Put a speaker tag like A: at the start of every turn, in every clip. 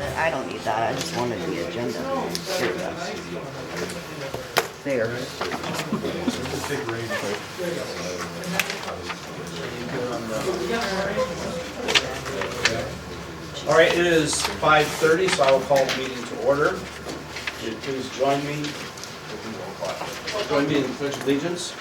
A: I don't need that, I just wanted the agenda. Here it goes. There.
B: All right, it is 5:30, so I will call the meeting to order. Would you please join me? Join me in the Pledge of Allegiance.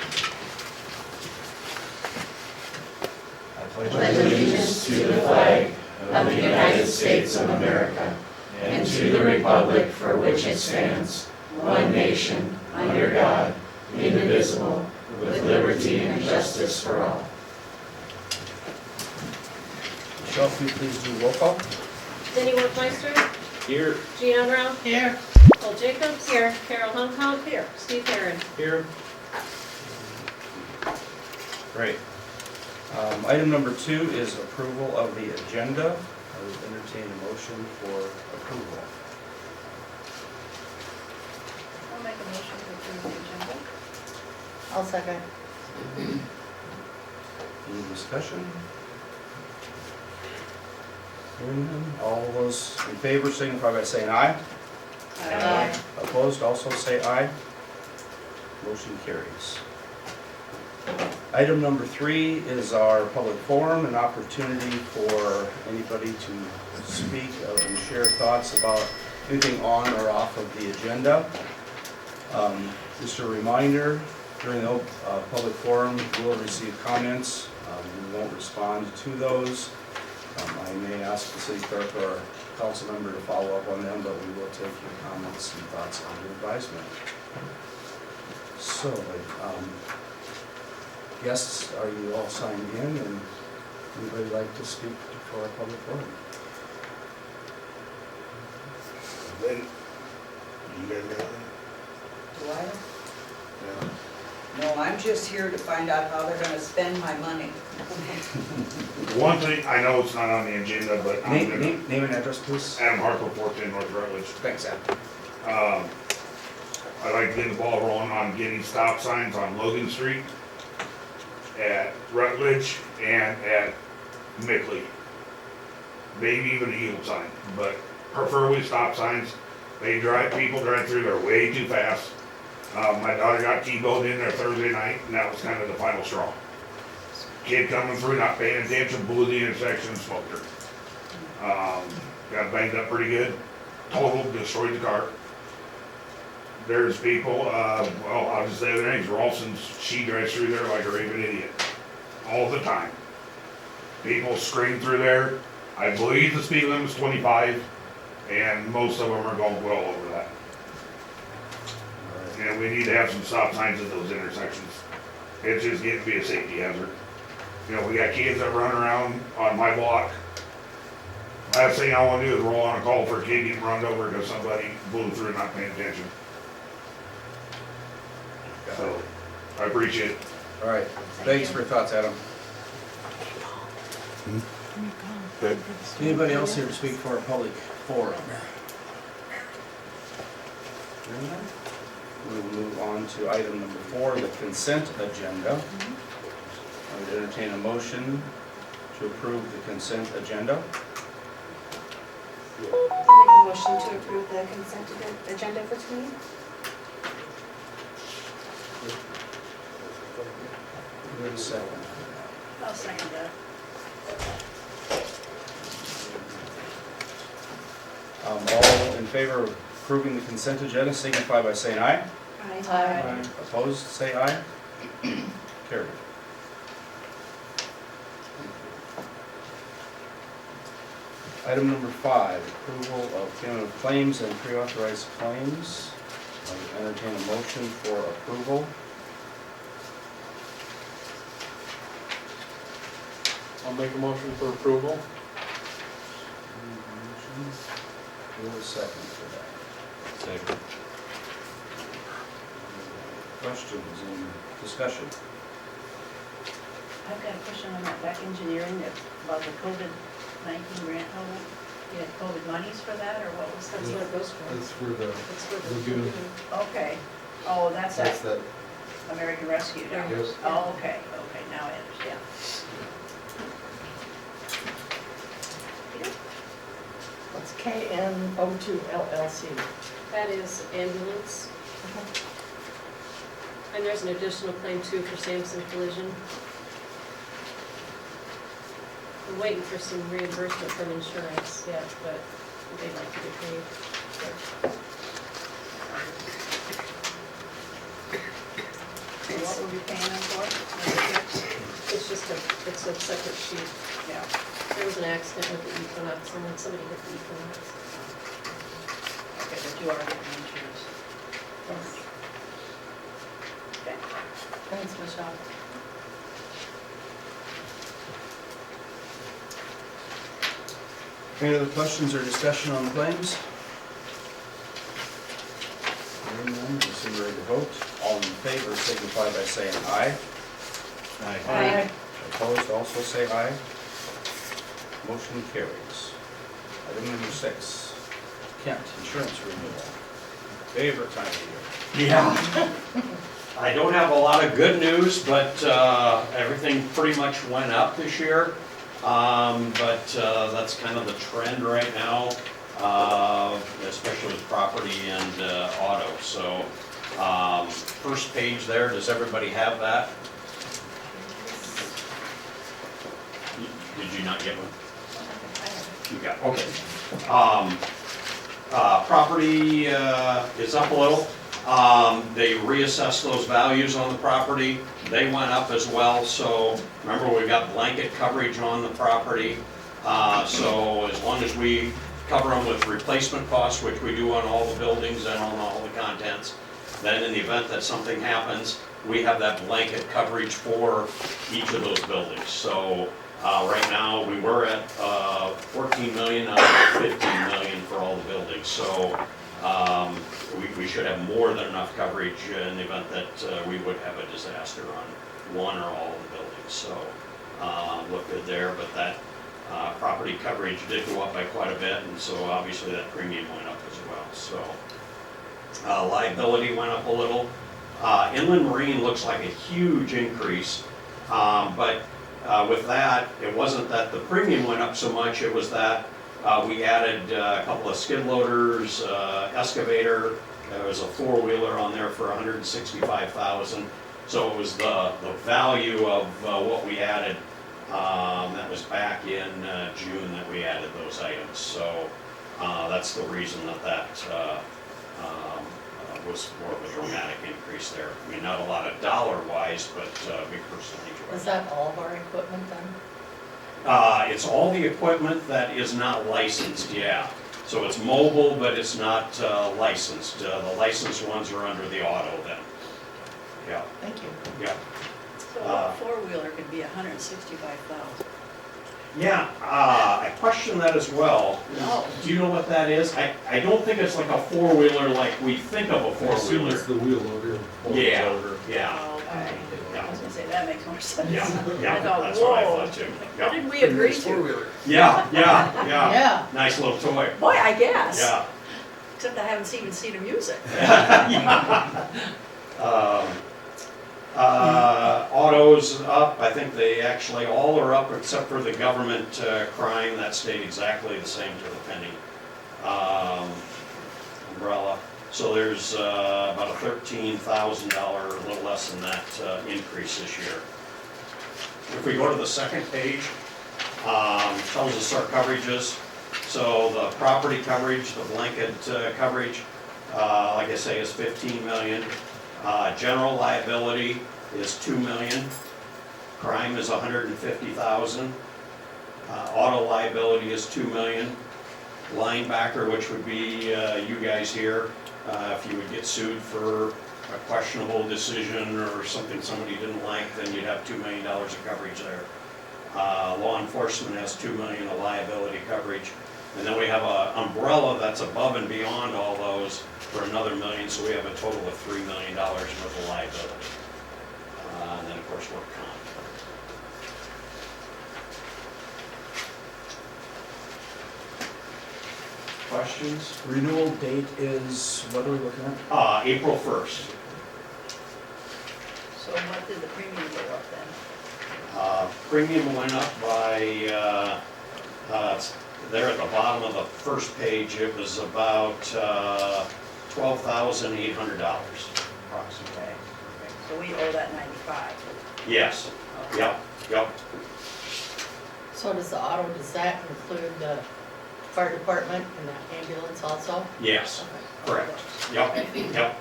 C: Pledge allegiance to the flag of the United States of America and to the republic for which it stands, one nation, under God, indivisible, with liberty and justice for all.
B: Michelle, if you please do roll call.
D: Denny Workmeister,
B: Here.
D: Gene Brown,
C: Here.
D: Paul Jacobs, here, Carol Hunkhouse, here, Steve Herron.
B: Here. Great. Item number 2 is approval of the agenda. I would entertain a motion for approval.
D: I'll make a motion to approve the agenda.
A: I'll second.
B: Any discussion? Hearing none. All those in favor signify by saying aye.
D: Aye.
B: Opposed, also say aye. Motion carries. Item number 3 is our public forum, an opportunity for anybody to speak and share thoughts about anything on or off of the agenda. Just a reminder, during the public forum, we will receive comments. We won't respond to those. I may ask the city clerk or council member to follow up on them, but we will take your comments and thoughts under advisement. So, guests, are you all signed in, and anybody like to speak for our public forum?
E: Then, you guys got anything?
F: Do I?
E: Yeah.
F: No, I'm just here to find out how they're gonna spend my money.
E: One thing, I know it's not on the agenda, but I'm gonna,
B: Name and address, please.
E: Adam Harper, 410 North Rutledge.
B: Thanks, Adam.
E: I'd like to get the ball rolling on getting stop signs on Logan Street, at Rutledge, and at Mickley. Maybe even a yield sign, but preferably stop signs. People drive through there way too fast. My daughter got T-boned in there Thursday night, and that was kind of the final straw. Kid coming through, not paying attention, blew the intersection, and smoked her. Got banged up pretty good, total, destroyed the car. There's people, well, I'll just say their names, Ralston's, she drives through there like a raving idiot, all the time. People scream through there. I believe the speed limit's 25, and most of them are going well over that. And we need to have some stop signs at those intersections. It's just getting to be a safety hazard. You know, we got kids that run around on my block. Last thing I wanna do is roll on a call for a kid getting run over because somebody blew through and not paying attention. So, I appreciate it.
B: All right, thanks for your thoughts, Adam.
E: Good.
B: Anybody else here to speak for a public forum? We'll move on to item number 4, the consent agenda. I would entertain a motion to approve the consent agenda.
D: Make a motion to approve the consent agenda for tonight.
B: Wait a second.
D: I'll second that.
B: All in favor of approving the consent agenda signify by saying aye.
D: Aye.
B: Opposed, say aye. Carried. Item number 5, approval of payment of claims and pre-authorized claims. I would entertain a motion for approval.
G: I'll make a motion for approval.
B: Do a second for that.
G: Second.
B: Questions and discussion?
H: I've got a question on that back engineering about the COVID-19 grant. How you had COVID monies for that, or what was
D: That's
H: that?
D: what it goes for.
G: That's for the
D: That's for the
G: lagoon.
H: Okay. Oh, that's
G: That's
H: that
G: that,
H: American Rescue down.
G: yes.
H: Oh, okay, now I understand.
A: Let's
C: KN02 LLC.
I: That is ambulance. And there's an additional claim too for Sampson Collision. I'm waiting for some reimbursement from insurance yet, but they'd like to get paid.
H: So what were we paying them for?
I: It's just it's a separate sheet.
H: Yeah.
I: There was an accident with the Equinox, somebody hit the Equinox.
H: Okay, but you are getting insurance.
I: Yes.
H: Okay. Thanks, Michelle.
B: Any other questions or discussion on the claims? Hearing none, is ready to vote? All in favor signify by saying aye.
H: Aye.
B: Opposed, also say aye. Motion carries. Item number 6, Kent, insurance renewal. Favorite time of year.
J: Yeah. I don't have a lot of good news, but everything pretty much went up this year. But that's kind of the trend right now, especially with property and auto. So first page there, does everybody have that? Did you not get one? You got, okay. Property is up a little. They reassessed those values on the property. They went up as well, so remember we've got blanket coverage on the property. So as long as we cover them with replacement costs, which we do on all the buildings and on all the contents, then in the event that something happens, we have that blanket coverage for each of those buildings. So right now we were at 14 million, now we're at 15 million for all the buildings. So we should have more than enough coverage in the event that we would have a disaster on one or all of the buildings. So look good there, but that property coverage did go up by quite a bit, and so obviously that premium went up as well. So liability went up a little. Inland Marine looks like a huge increase, but with that, it wasn't that the premium went up so much, it was that we added a couple of skid loaders, excavator. There was a four-wheeler on there for $165,000. So it was the value of what we added. That was back in June that we added those items. So that's the reason that was more of a dramatic increase there. I mean, not a lot of dollar-wise, but big percentage-wise.
C: Is that all of our equipment then?
J: It's all the equipment that is not licensed, yeah. So it's mobile, but it's not licensed. The licensed ones are under the auto then. Yeah,
C: Thank you.
J: yeah.
H: So a four-wheeler could be $165,000.
J: Yeah, I question that as well.
H: No.
J: Do you know what that is? I don't think it's like a four-wheeler like we think of a
G: I assume
J: four-wheeler.
G: it's the wheel loader.
J: Yeah,
G: Loader.
J: yeah,
H: Oh, okay. I was gonna say, that makes more sense.
J: yeah, yeah,
H: I thought,
J: that's what I
H: whoa.
J: thought too.
H: What
J: Yeah,
H: did we agree
G: Nice
H: to?
G: four-wheeler.
J: yeah, yeah, yeah.
C: Yeah.
J: Nice little toy.
H: Boy, I guess.
J: Yeah.
H: Except I haven't even seen the music.
J: Autos up, I think they actually all are up except for the government crime, that stayed exactly the same to the penny. Umbrella, so there's about a $13,000, a little less than that increase this year. If we go to the second page, tells us our coverages. So the property coverage, the blanket coverage, like I say, is 15 million. General liability is 2 million. Crime is 150,000. Auto liability is 2 million. Linebacker, which would be you guys here, if you would get sued for a questionable decision or something somebody didn't like, then you'd have $2 million of coverage there. Law enforcement has 2 million of liability coverage. And then we have an umbrella that's above and beyond all those for another $1 million, so we have a total of $3 million worth of liability. And then of course work comp. Questions?
B: Renewal date is, what are we looking at?
J: April 1st.
H: So what did the premium go up then?
J: Premium went up by, there at the bottom of the first page, it was about $12,800 approximately.
H: Okay, so we owe that 95.
J: Yes, yep, yep.
C: So does the auto, does that include the fire department and the ambulance also?
J: Yes,
C: Okay.
J: correct. Yep, yep.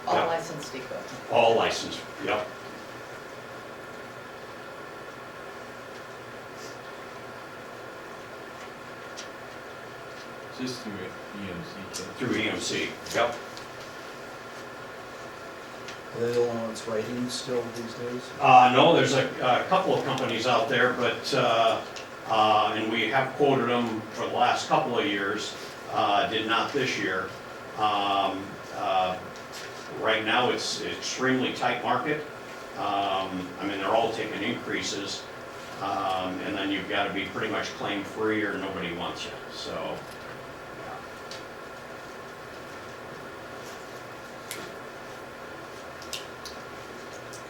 C: All
J: Yep.
C: licensed equipment.
J: All licensed, yep.
K: Just through EMC.
J: Through EMC, yep.
B: Are they the only ones writing still these days?
J: No, there's a couple of companies out there, but, and we have quoted them for the last couple of years, did not this year. Right now, it's extremely tight market. I mean, they're all taking increases, and then you've got to be pretty much claim-free or nobody wants you, so.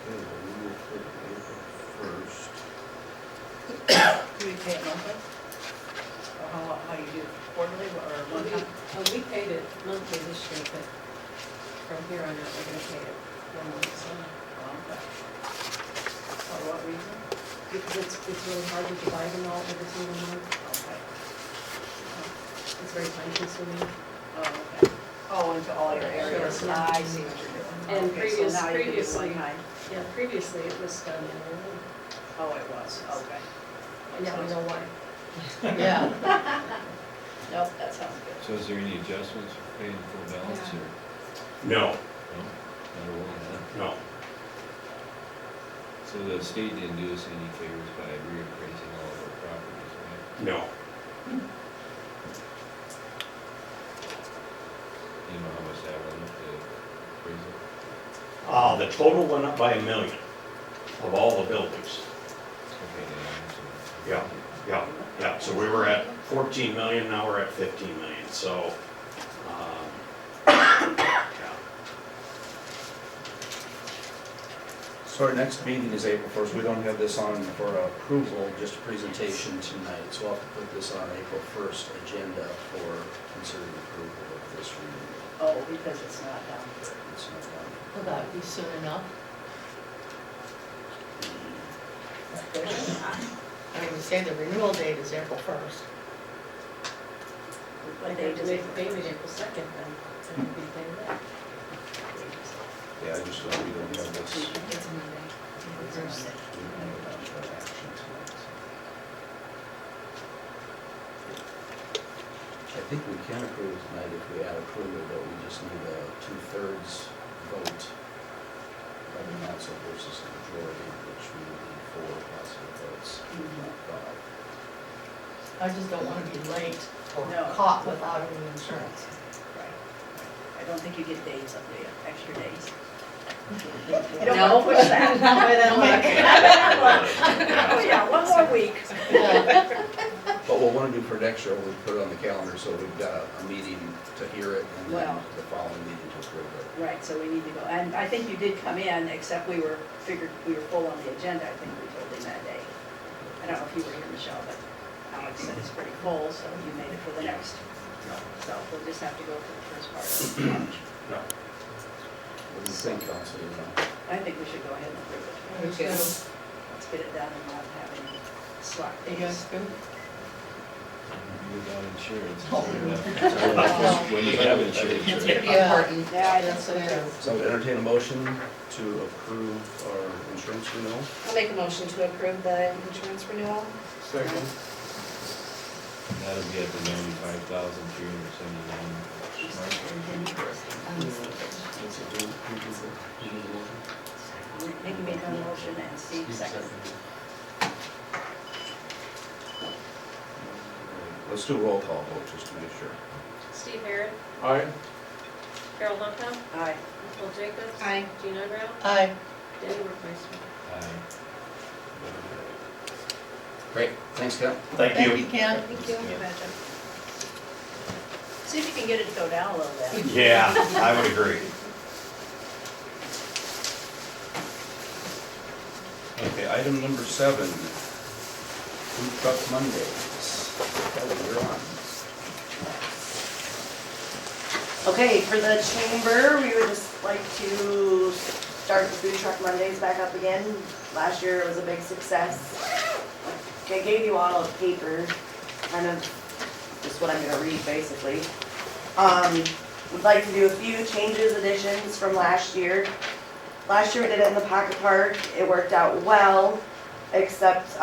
B: Okay, well, we will put April 1st.
H: Do we pay it monthly? Or how you do it, quarterly or one time?
I: We paid it monthly this year, but from here on out, we're gonna pay it 1 month, so.
H: Okay. For what reason?
I: Because it's really hard to divide them all every single month.
H: Okay.
I: It's very time consuming.
H: Oh, okay. Oh, into all your areas.
I: Sure.
H: I see what you're doing.
I: And
H: Okay, so now you do it
I: previously,
H: one time.
I: yeah, previously it was done annually.
H: Oh, it was, okay.
I: And now we know why.
C: Yeah.
H: Nope, that sounds good.
K: So is there any adjustments for paying full balance or
J: No,
K: no? Not a one, huh?
J: no.
K: So the state didn't do us any favors by reappraising all of our properties, right?
J: No.
K: You know how much that went up, the appraisal?
J: The total went up by $1 million of all the buildings.
K: Okay, then I understand.
J: Yeah, yeah, yeah. So we were at 14 million, now we're at 15 million, so, yeah.
B: So our next meeting is April 1st. We don't have this on for approval, just a presentation tonight. So we'll have to put this on April 1st agenda for considering approval of this reading.
H: Oh, because it's not done.
B: It's not done.
C: Will that be soon enough? I would say the renewal date is April 1st.
H: What
I: They
H: date is
I: make
H: it?
I: payment April 2nd, then it would be paid that.
B: Yeah, I just thought we don't have this.
C: It's Monday. April 1st.
B: We don't have it on for action tonight. So. I think we can approve tonight if we add approval, but we just need a 2/3 vote by the council versus the majority, which we would need 4 positive votes, not 5.
C: I just don't want to be late or
H: No.
C: caught without any insurance.
H: Right. I don't think you get days up there, extra days.
C: You
H: don't wanna push that.
C: Not by that much.
H: Oh, yeah, one more week.
C: Yeah.
B: What we'll want to do for next year, we'll put it on the calendar, so we've got a meeting to hear it, and then
H: Well.
B: the following meeting to approve it.
H: Right, so we need to go, and I think you did come in, except we were full on the agenda, I think we told him that day. I don't know if you were here, Michelle, but Alex said it's pretty full, so you made it for the next. So we'll just have to go for the first part of March.
J: No.
B: What do you think, Council?
H: I think we should go ahead and approve it.
C: Me too.
H: Let's get it done and not have any slack
C: You
H: days.
C: guys good?
K: Without insurance.
C: Oh.
K: When you have insurance,
C: That's
K: right?
C: pretty important.
H: Yeah, I think
C: Yes,
H: so
C: it
H: too.
C: is.
B: So entertain a motion to approve our insurance renewal.
D: I'll make a motion to approve the insurance renewal.
G: Second.
K: That'll be at the 95,379 mark.
H: Nikki made the motion and Steve seconded.
B: Let's do a roll call vote, just to make sure.
I: Steve Barrett,
G: Aye.
I: Carol Humphrey,
H: Aye.
I: Nicole Jacobs.
D: Aye.
I: Gina Brown,
C: Aye.
I: Danny Workmeister.
K: Aye.
B: Great, thanks, Ken.
J: Thank
C: Thank
J: you.
C: you, Ken.
H: Thank you. You betcha. See if you can get it to go down a little bit.
J: Yeah, I would agree.
B: Okay, item number 7, Food Truck Mondays. Kelly, you're on.
A: Okay, for the chamber, we would just like to start the Food Truck Mondays back up again. Last year it was a big success. I gave you all a paper, kind of just what I'm gonna read basically. We'd like to do a few changes, additions from last year. Last year we did it in the Pocket Park. It worked out well, except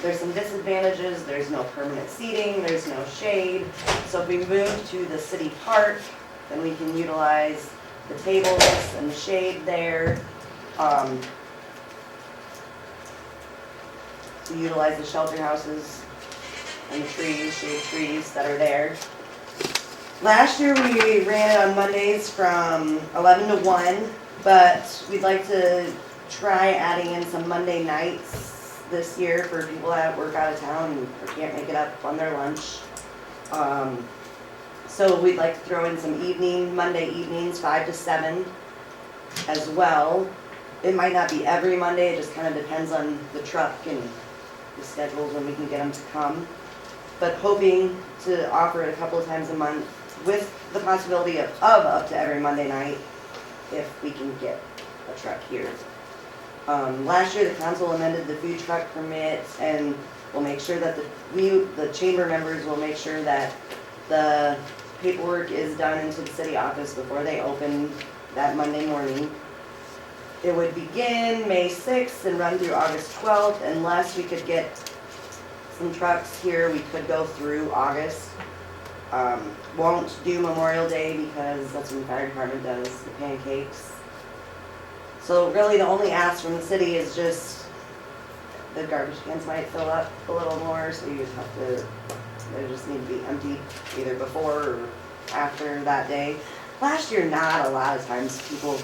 A: there's some disadvantages. There's no permanent seating, there's no shade. So if we move to the city park, then we can utilize the tables and the shade there. To utilize the shelter houses and the trees, shade trees that are there. Last year we ran it on Mondays from 11 to 1, but we'd like to try adding in some Monday nights this year for people that work out of town or can't make it up on their lunch. So we'd like to throw in some Monday evenings, 5 to 7 as well. It might not be every Monday, it just kind of depends on the truck and the schedules when we can get them to come. But hoping to offer it a couple of times a month with the possibility of up to every Monday night if we can get a truck here. Last year the council amended the food truck permit and we'll make sure that the chamber members will make sure that the paperwork is done into the city office before they open that Monday morning. It would begin May 6th and run through August 12th. Unless we could get some trucks here, we could go through August. Won't do Memorial Day because that's when the fire department does the pancakes. So really the only ask from the city is just the garbage cans might fill up a little more, so you just have to, they just need to be emptied either before or after that day. Last year, not a lot of times people,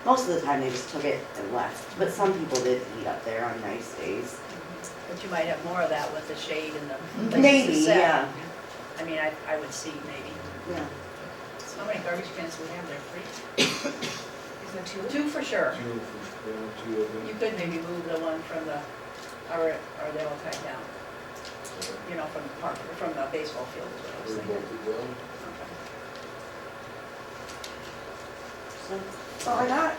A: most of the time they just took it and left, but some people did eat up there on nice days.
H: But you might have more of that with the shade and the places to
A: Maybe,
H: sit.
A: yeah.
H: I mean, I would see maybe.
A: Yeah.
H: How many garbage cans do we have there? 3?
D: Is there 2?
H: 2 for sure.
K: Two of them.
H: You could maybe move the one from the, or are they all tied down? You know, from the park, or from the baseball field is what I was
K: They're
H: thinking.
K: bolted down.
H: Okay.
A: So that's all I got.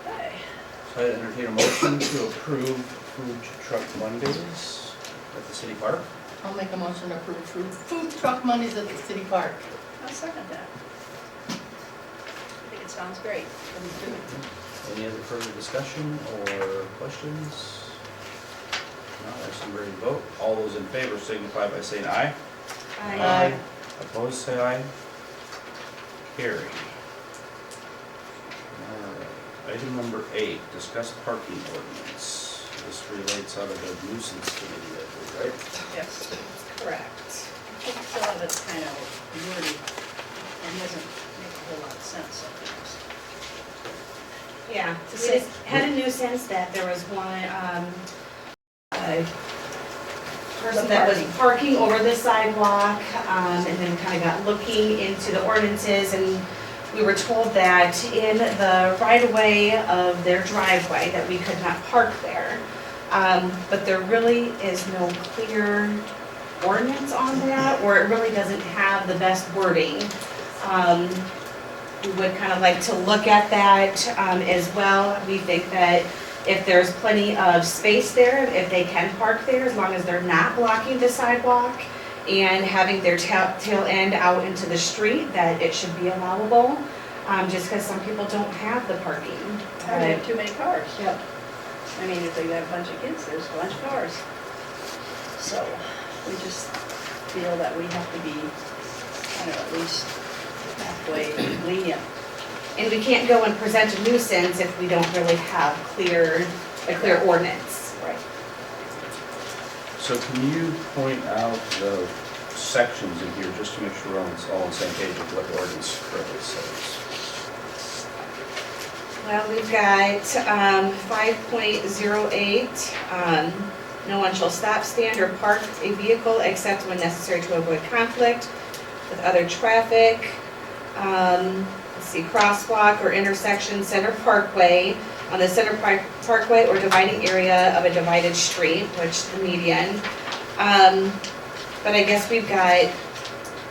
H: Okay.
B: So I entertain a motion to approve Food Truck Mondays at the city park.
C: I'll make a motion to approve food truck Mondays at the city park.
H: I'll second that. I think it sounds great.
B: Any other further discussion or questions? No, I see ready to vote. All those in favor signify by saying aye.
C: Aye.
B: Opposed, say aye. Carry. Alright, item number 8, discuss parking ordinance. This relates out of the nuisance committee, I think, right?
H: Yes, correct. I think some of it's kind of wordy and doesn't make a whole lot of sense sometimes.
D: Yeah,
H: To
D: we
H: say-
D: just had a nuisance that there was one, person that was parking over the sidewalk, and then kind of got looking into the ordinances, and we were told that in the right-of-way of their driveway that we could not park there. But there really is no clear ordinance on that, or it really doesn't have the best wording. We would kind of like to look at that as well. We think that if there's plenty of space there, if they can park there, as long as they're not blocking the sidewalk and having their tail end out into the street, that it should be allowable, just because some people don't have the parking.
H: Or they have too many cars.
D: Yep.
H: I mean, if they have a bunch of kids, there's a bunch of cars. So we just feel that we have to be kind of at least halfway lenient.
D: And we can't go and present a nuisance if we don't really have a clear ordinance.
H: Right.
B: So can you point out the sections in here just to make sure we're all on the same page with what the ordinance currently says?
D: Well, we've got 5.08, no one shall stop, stand, or park a vehicle except when necessary to avoid conflict with other traffic. Let's see, crosswalk or intersection, center parkway, on the center parkway or dividing area of a divided street, which the median. but I guess we've got,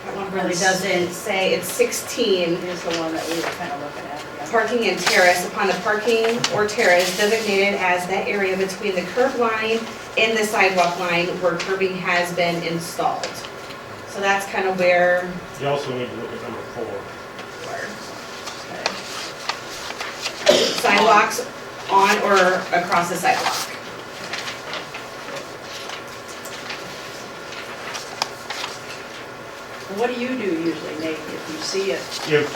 D: that one really doesn't say, it's 16.
H: Here's the one that we were kind of looking at. yeah.
D: Parking and terrace, upon the parking or terrace designated as that area between the curb line and the sidewalk line where curbing has been installed. So that's kind of where,
G: You also need to look at number 4.
D: sidewalks on or across the sidewalk.
H: What do you do usually, Nate, if you see it?
G: If,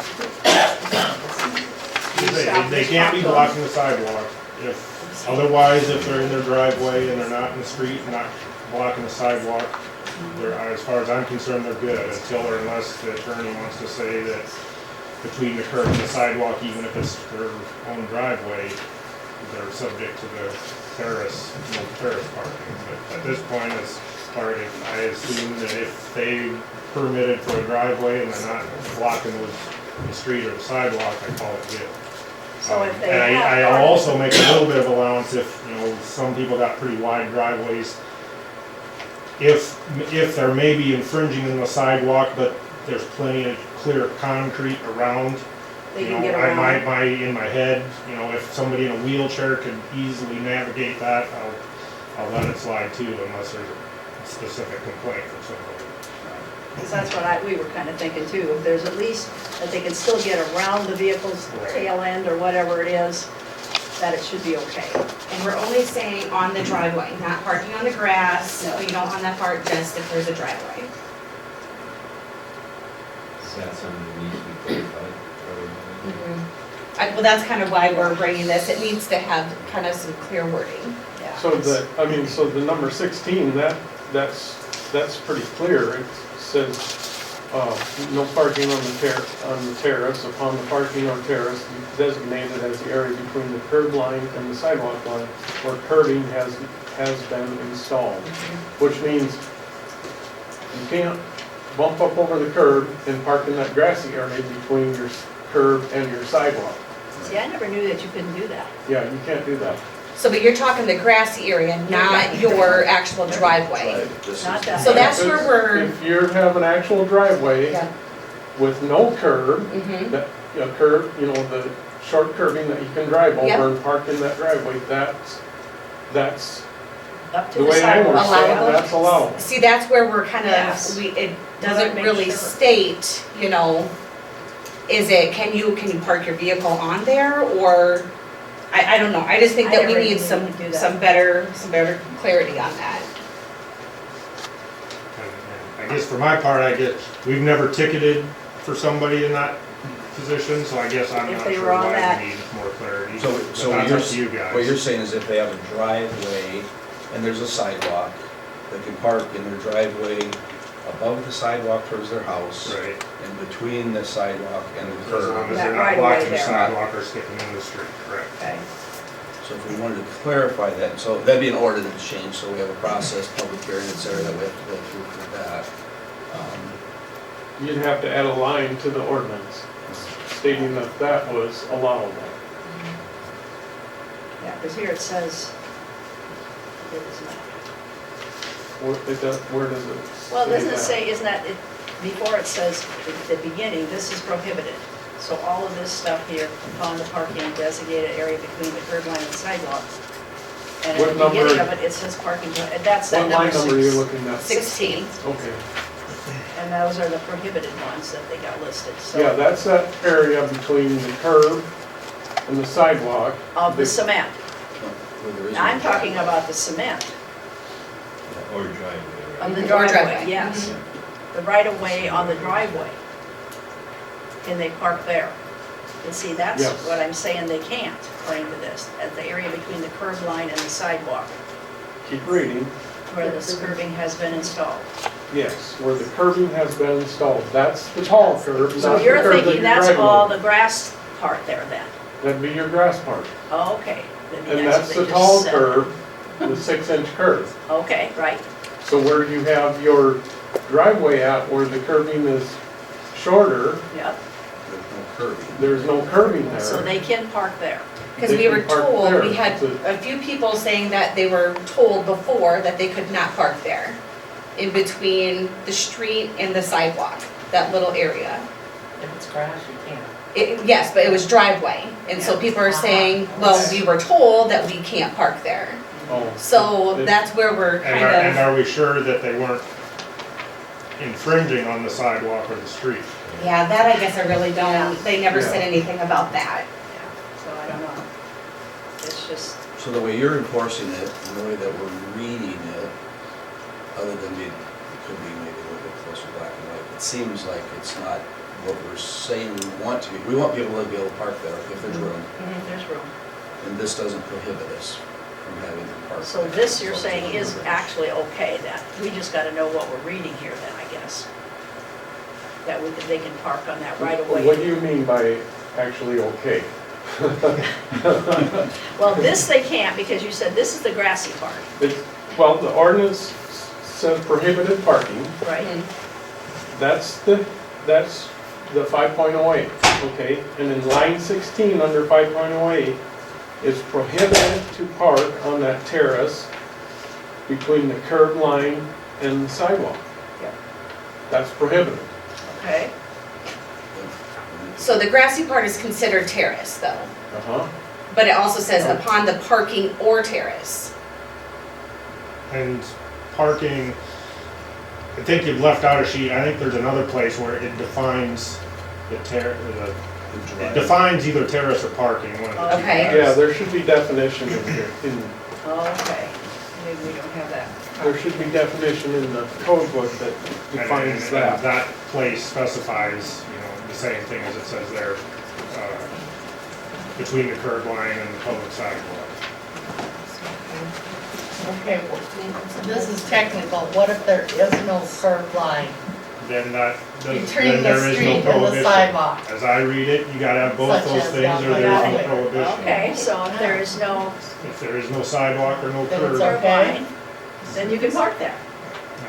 G: they can't be blocking the sidewalk. If, otherwise, if they're in their driveway and they're not in the street, not blocking the sidewalk, they're, as far as I'm concerned, they're good, until or unless the attorney wants to say that between the curb and the sidewalk, even if it's their own driveway, they're subject to the terrace, no terrace parking. But at this point, as far as I assume that if they permitted for a driveway and they're not blocking the street or the sidewalk, I call it good.
H: So if they
G: And
H: have
G: I'll also make a little bit of allowance if, some people got pretty wide driveways. If they're maybe infringing on the sidewalk, but there's plenty of clear concrete around,
H: They can get around.
G: in my head, if somebody in a wheelchair could easily navigate that, I'll let it slide too, unless there's a specific complaint from somebody.
H: Because that's what we were kind of thinking too. If there's at least that they can still get around the vehicle's
G: Right.
H: tail end or whatever it is, that it should be okay.
D: And we're only saying on the driveway, not parking on the grass,
H: No.
D: we don't on that part, just if there's a driveway.
K: Is that something that needs to be clarified?
D: Well, that's kind of why we're bringing this, it needs to have kind of some clear wording.
H: Yeah.
G: So the number 16, that's pretty clear. It says, no parking on the terrace, upon the parking or terrace designated as the area between the curb line and the sidewalk line where curbing has been installed. Which means you can't bump up over the curb and park in that grassy area between your curb and your sidewalk.
H: See, I never knew that you couldn't do that.
G: Yeah, you can't do that.
D: So, but you're talking the grassy area, not your actual driveway.
H: Not that.
D: So that's where we're,
G: If you have an actual driveway
D: yeah.
G: with no curb,
D: Mhm.
G: that, curb, the short curbing that you can drive
D: Yep.
G: over and park in that driveway, that's
H: Up to
G: the
H: the
G: way I
H: sidewalk.
G: understand it,
D: Allowable?
G: that's allowed.
D: See, that's where we're kind
H: Yes.
D: of, it
H: Wanna
D: doesn't
H: make
D: really
H: sure.
D: state, is it, can you park your vehicle on there, or, I don't know, I just think
H: I
D: that we
H: never
D: need
H: knew
D: some,
H: you could do that.
D: some better clarity on that.
G: I guess for my part, we've never ticketed for somebody in that position, so I guess I'm
H: If
G: not
H: they
G: sure
H: were on
G: why
H: that-
G: we need more clarity.
B: So
G: But that's up to you guys.
B: what you're saying is if they have a driveway and there's a sidewalk, they can park in their driveway above the sidewalk towards their house,
G: Right.
B: and between the sidewalk and the
G: As long
B: curb.
G: as
H: That
G: they're
H: right
G: not
H: away
G: blocking the
H: there.
G: sidewalk or sticking in the street, correct.
H: Okay.
B: So if we wanted to clarify that, so that'd be an ordinance change, so we have a process, public hearing, et cetera, that we have to go through for that.
G: You'd have to add a line to the ordinance stating that was allowable.
H: Yeah, because here it says it is not.
G: Where does it?
H: Well, doesn't it
G: that?
H: say, isn't that, before it says, at the beginning, this is prohibited. So all of this stuff here, upon the parking and designated area between the curb line and sidewalk. And
G: What
H: at the beginning
G: number-
H: of it, it says parking, and that's that
G: What
H: number
G: line number are you
H: 6.
G: looking at?
D: 16.
G: Okay.
H: And those are the prohibited ones that they got listed, so.
G: Yeah, that's that area between the curb and the sidewalk.
H: Of the cement.
B: where there is no
H: I'm talking
B: driveway.
H: about the cement
K: Or driveway, right?
H: of the
D: Or
H: driveway,
D: driveway.
H: yes. The right of way on the driveway. Can they park there? And see, that's
G: Yes.
H: what I'm saying they can't, according to this, at the area between the curb line and the sidewalk,
G: Keep reading.
H: where the curbing has been installed.
G: Yes, where the curbing has been installed. That's the tall curb,
H: So
G: not the
H: you're
G: curb that
H: thinking
G: you're
H: that's
G: driving
H: all
G: on.
H: the grass part there then?
G: That'd be your grass part.
H: Oh, okay. Then
G: And
H: what
G: that's
H: they
G: the
H: just
G: tall
H: said.
G: curb, the 6-inch curb.
H: Okay, right.
G: So where you have your driveway at, where the curbing is shorter,
H: Yep.
B: There's no curbing.
G: there's no curbing there.
H: So they can park there.
D: Because
G: They
D: we were
G: can park
D: told,
G: there.
D: we had
G: It's
D: a few people saying that they were told before that they could not park there. in between the street and the sidewalk, that little area.
C: If it's grass, you can't.
D: Yes, but it was driveway, and so people are saying, well, we were told that we can't park there.
G: Oh.
D: So that's where we're
G: And
D: kind
G: are we sure that they weren't infringing on the sidewalk or the street?
D: of, yeah, that I guess I really don't, they never said
G: Yeah.
D: anything about that.
H: So I don't know. It's just,
B: So the way you're enforcing it, and the way that we're reading it, other than it could be maybe a little bit closer black and white, it seems like it's not what we're saying we want to be. We want people to be able to park there if there's room,
H: there's room.
B: and this doesn't prohibit us from having them park.
H: So
B: there.
H: this you're saying is actually okay then? We just gotta know what we're reading here then, I guess. That they can park on that right away.
L: What do you mean by actually okay?
H: Well, this they can't because you said this is the grassy part,
L: Well, the ordinance says prohibited parking.
H: right?
L: That's the 5.08, okay? And in line 16 under 5.08, it's prohibited to park on that terrace between the curb line and the sidewalk.
H: Yep.
L: That's prohibited.
H: Okay.
D: So the grassy part is considered terrace though,
L: Uh-huh.
D: but it also says upon the parking or terrace.
G: And parking, I think you've left out a sheet, I think there's another place where it defines it defines either terrace or parking, one of the two.
D: Okay.
L: Yeah, there should be definition in here.
H: Okay. Maybe we don't have that.
L: There should be definition in the code book that defines
G: And
L: that.
G: that place specifies, you know, the same thing as it says there, between the curb line and the public sidewalk.
C: Okay, this is technical. What if there is no curb line
G: Then that, then
C: between the
G: there is no
C: street and the
G: prohibition.
C: sidewalk?
G: As I read it, you gotta have both
C: Such
G: those
C: as
G: things or
C: that
G: there's no
C: way.
G: prohibition.
H: Okay, so if there is no
G: If there is no sidewalk or no
C: Then it's
G: curb,
C: our-
H: curb line, then you can park there.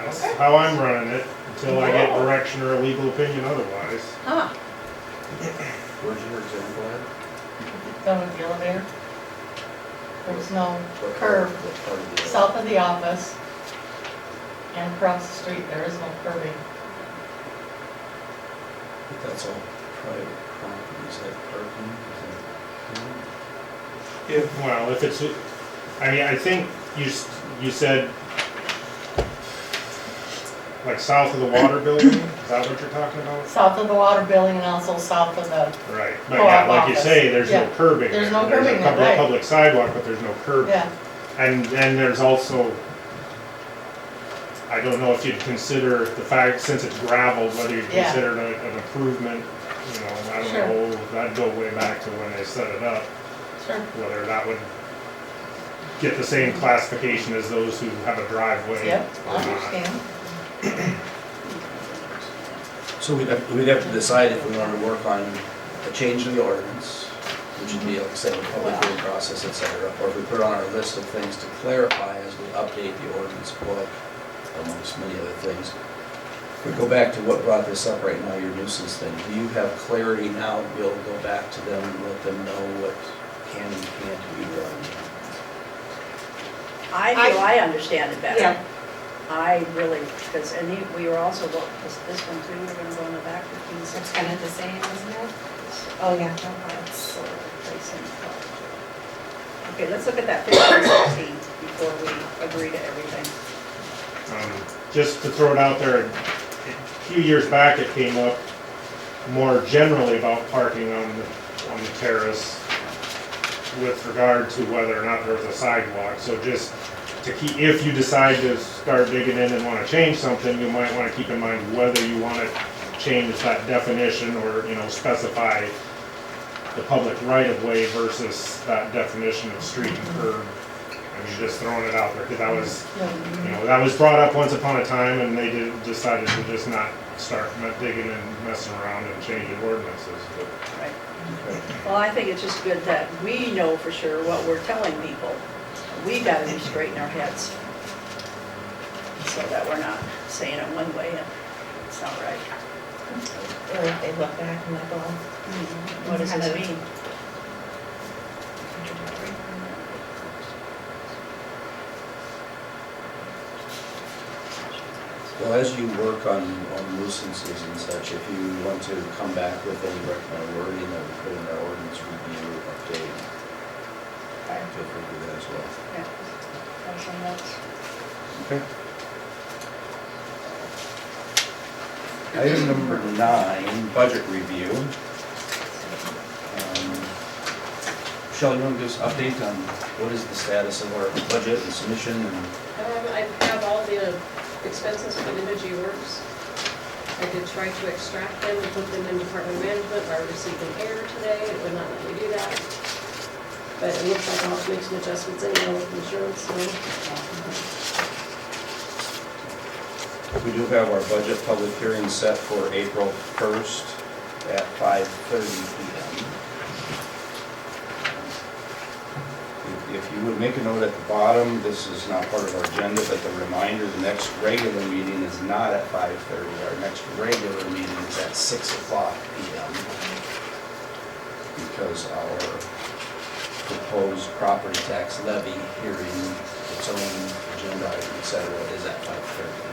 G: that's how I'm running it, until I get direction or a legal opinion otherwise.
H: Huh.
B: Where's your example at?
C: Down at the elevator. There's no
B: What
C: curb
B: part- what part of the-
C: south of the office and across the street. There is no curbing.
B: But that's all private property, is that parking?
G: Well, if it's, I mean, I think you said, like south of the water building, is that what you're talking about?
C: South of the water building and also south of the,
G: Right, but
C: Co-op
G: yeah, like you
C: office.
G: say, there's no
C: Yeah.
G: curbing.
C: There's
G: there.
C: no curbing
G: a
C: there, right.
G: public sidewalk, but there's no curbing.
C: yeah.
G: And then there's also, I don't know if you'd consider the fact, since it's gravelled, whether you'd
C: Yeah.
G: consider it an improvement, you know, I don't
C: Sure.
G: know, that'd go way back to when they set it up,
C: Sure.
G: whether that would get the same classification as those who have a driveway
C: Yep,
G: or
C: I
G: not.
C: understand.
B: So we'd have to decide if we want to work on a change to the ordinance, which would be, like I said, a public hearing process, et cetera, or if we put it on our list of things to clarify as we update the ordinance book, amongst many other things. If we go back to what brought this up right now, your nuisance thing, do you have clarity now to be able to go back to them and let them know what can and can't be done?
H: I feel I understand it better.
D: Yeah.
H: I really, because, and we were also, this one too, we're gonna go in the back, 15,
D: It's
H: 16.
D: kind of the same, isn't it? Oh, yeah.
H: So, replacing. Okay, let's look at that 15, 16 before we agree to everything.
G: Just to throw it out there, a few years back it came up more generally about parking on the terrace with regard to whether or not there was a sidewalk. So just to keep, if you decide to start digging in and want to change something, you might want to keep in mind whether you want to change that definition or, you know, specify the public right-of-way versus that definition of street and curb. I mean, just throwing it out there, because that was, you know, that was brought up once upon a time, and they decided to just not start digging and messing around and changing ordinances. But,
H: Right. Well, I think it's just good that we know for sure what we're telling people. We gotta be straight in our heads. So that we're not saying it one way and it's not right.
D: Or if they look back and they go,
H: What does this mean?
B: Well, as you work on nuisances and such, if you want to come back with any recommended wording that we put in our ordinance review update, feel free to do that as well.
H: Yeah, that's some notes.
B: Okay. Item number 9, budget review. Michelle, you want to give us an update on what is the status of our budget and submission and?
I: I have all the expenses for the Energy Works. I did try to extract them and put them in department management. I received an error today. It would not let me do that. But it looks like I'll have to make some adjustments anyhow with insurance, so.
B: We do have our budget public hearing set for April 1st at 5:30 p.m. If you would make a note at the bottom, this is not part of our agenda, but the reminder, the next regular meeting is not at 5:30. Our next regular meeting is at 6 o'clock p.m. because our proposed property tax levy hearing, its own agenda item, et cetera, is at 5:30.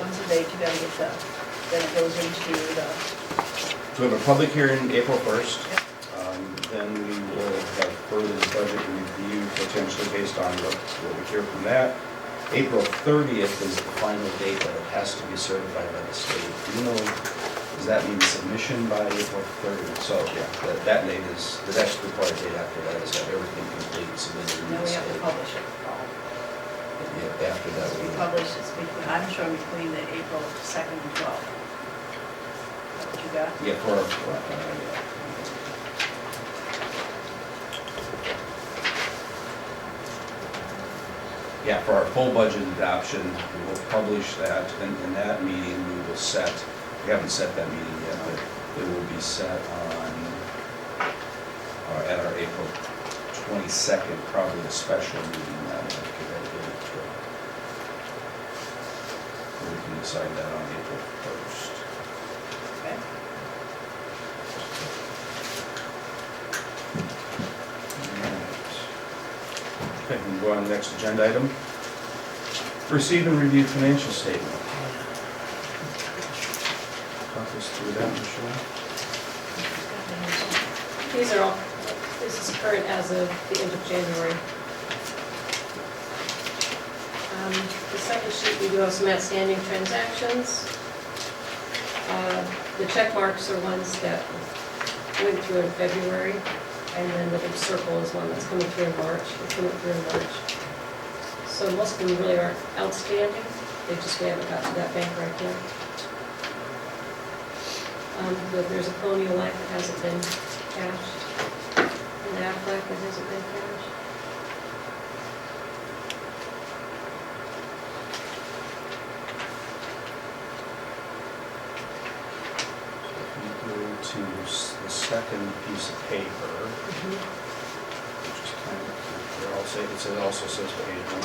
H: Once a date, you gotta get then it goes into the,
B: So we have a public hearing April 1st. Then we will have further budget review potentially based on what we hear from that. April 30th is the final date that it has to be certified by the state. Do you know, does that mean submission by April 30th? So, yeah, that date is, the next required date after that is have everything complete and submitted to
H: no,
B: the
H: we have to
B: state.
H: publish it.
B: Yeah, after that,
H: We publish, it's between, I'm showing between the April 2nd and 12th. Is that what you got?
B: yeah, for, yeah. Yeah, for our full budget adoption, we will publish that, and in that meeting, we will set, we haven't set that meeting yet, but it will be set on, at our April 22nd, probably a special meeting that will get that in. We can decide that on April 1st.
H: Okay.
B: Okay, we can go on to the next agenda item. Receive and review financial statement. Talk us through that, Michelle.
I: These are all, this is current as of the end of January. The second sheet, we do have some outstanding transactions. The check marks are ones that went through in February, and then the big circle is one that's coming through in March. It's coming through in March. So most of them really aren't outstanding. They just, we haven't got to that bank right yet. But there's a Colonial Life that hasn't been cashed, and Aflac that hasn't been cashed.
B: To the second piece of paper, which is kind of, it also says page 1.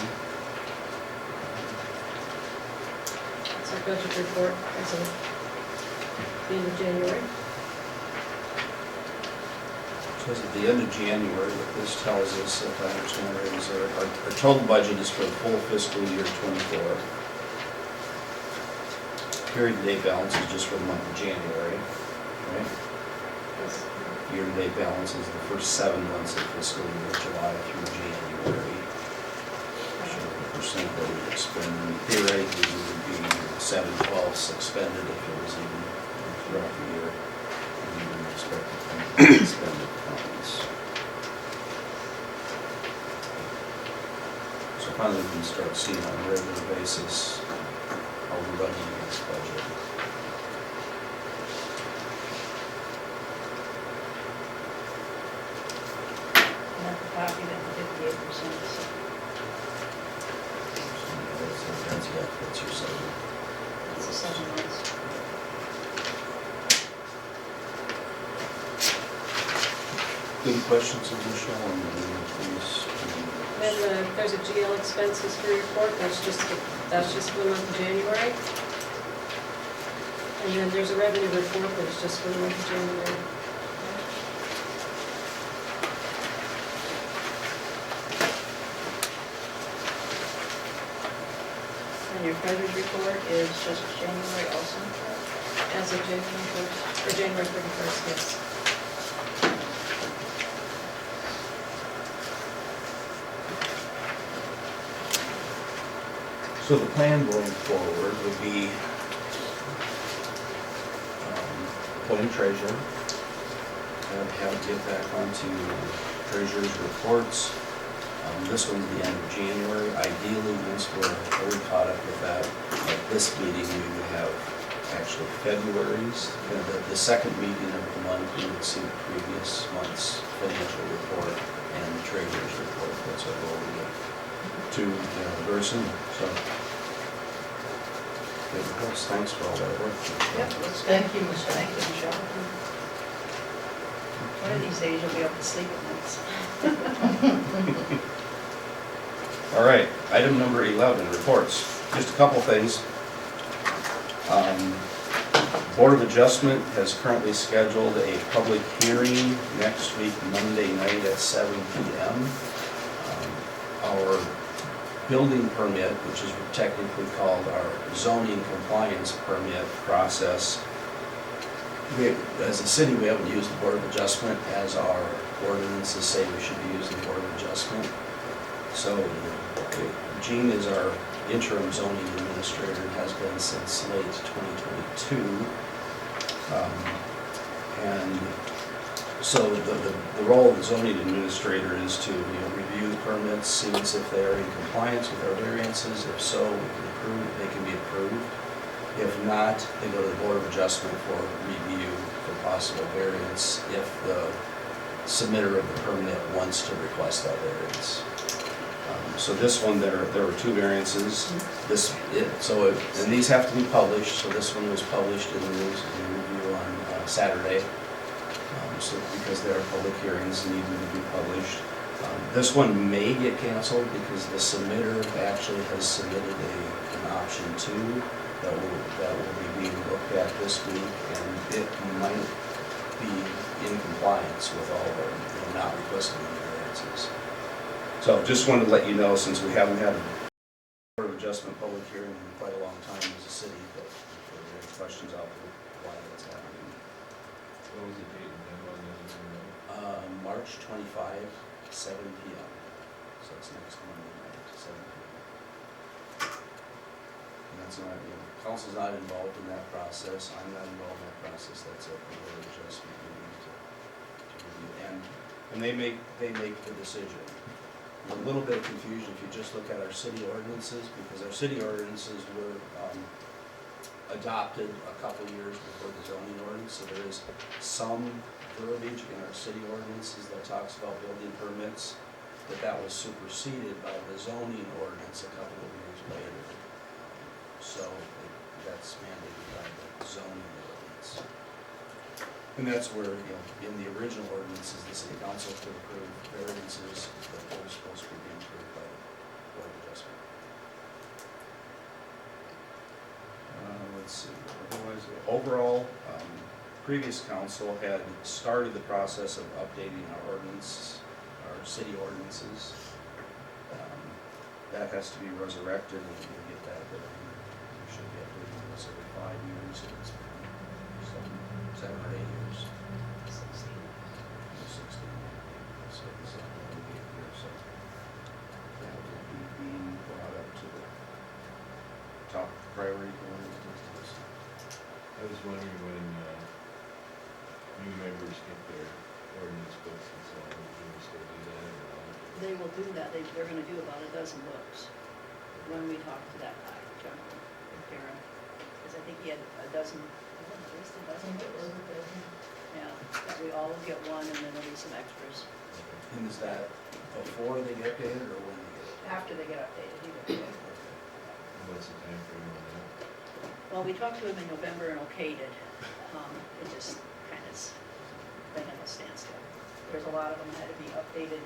I: That's our budget report as of the end of January.
B: Says at the end of January, what this tells us, if I understand right, is our total budget is for the full fiscal year 24. Period-to-date balance is just for the month of January, right? Year-to-date balance is the first 7 months of fiscal year, July through January. So the percent that we expend, theoretically, we would be 7/12 expended if it was even throughout the year. And we would expect to spend the funds. So finally, we can start seeing on a regular basis how we're running against budget.
H: Copy that 58%.
B: That's your 7.
H: That's the 7 months.
B: Any questions of Michelle on the please?
I: Then there's a GL expense history report. That's just for the month of January. And then there's a revenue report that's just for the month of January.
H: And your treasurer's report is just January also?
I: As of January 1st, or January 31st, yes.
B: So the plan going forward would be appoint treasurer, have it get back onto treasurer's reports. This one's the end of January. Ideally, once we're fully caught up with that, at this meeting, we would have actually February's, the second meeting of the month, we would see the previous month's financial report and the treasurer's report. That's our goal to get to very soon, so. Good reports. Thanks for all that work.
H: Thank you, Michelle. One of these days you'll be able to sleep at nights.
B: All right, item number 11, reports. Just a couple things. Board of Adjustment has currently scheduled a public hearing next week, Monday night at 7 p.m. Our building permit, which is technically called our zoning compliance permit process, as a city, we haven't used the Board of Adjustment as our ordinances say we should be using the Board of Adjustment. So Gene is our interim zoning administrator and has been since late 2022. And so the role of the zoning administrator is to review the permits, see if they're in compliance with our variances. If so, they can be approved. If not, they go to the Board of Adjustment for review for possible variance if the submitter of the permit wants to request that variance. So this one, there were two variances. And these have to be published. So this one was published in the news in review on Saturday. So because there are public hearings needing to be published. This one may get canceled because the submitter actually has submitted an option 2 that will be being looked at this week, and it might be in compliance with all of our not requesting any variances. So just wanted to let you know, since we haven't had a Board of Adjustment public hearing in quite a long time as a city, but if there are any questions out there, why that's happening.
K: What was the date and time on that?
B: March 25, 7 p.m. So it's next Monday night, 7 p.m. And that's not, council's not involved in that process. I'm not involved in that process. That's a Board of Adjustment meeting to review. And they make the decision. A little bit of confusion if you just look at our city ordinances, because our city ordinances were adopted a couple years before the zoning ordinance, so there is some verbiage in our city ordinances that talks about building permits, but that was superseded by the zoning ordinance a couple of years later. So that's mandated by the zoning ordinance. And that's where, in the original ordinances, the city council could approve variances that were supposed to be approved by the Board of Adjustment. Let's see, otherwise, overall, previous council had started the process of updating our ordinance, our city ordinances. That has to be resurrected, and we'll get that, but we should be updating this every 5 years, and it's been 7 or 8 years. 16. So this is only 8 years, so that will be being brought up to the top priority going into this.
K: I was wondering when new members get their ordinance books and so on, do we still do that or not?
H: They will do that, they're gonna do about a dozen books when we talk to that guy, John, Karen, because I think he had a dozen, at least a dozen books. Yeah, that we all will get one, and then there'll be some extras
B: And is that before they get updated or when they get updated?
H: after they get updated. He will.
K: And what's the time frame on that?
H: Well, we talked to him in November and okayed it. It just kind of been at a standstill. There's a lot of them that had to be updated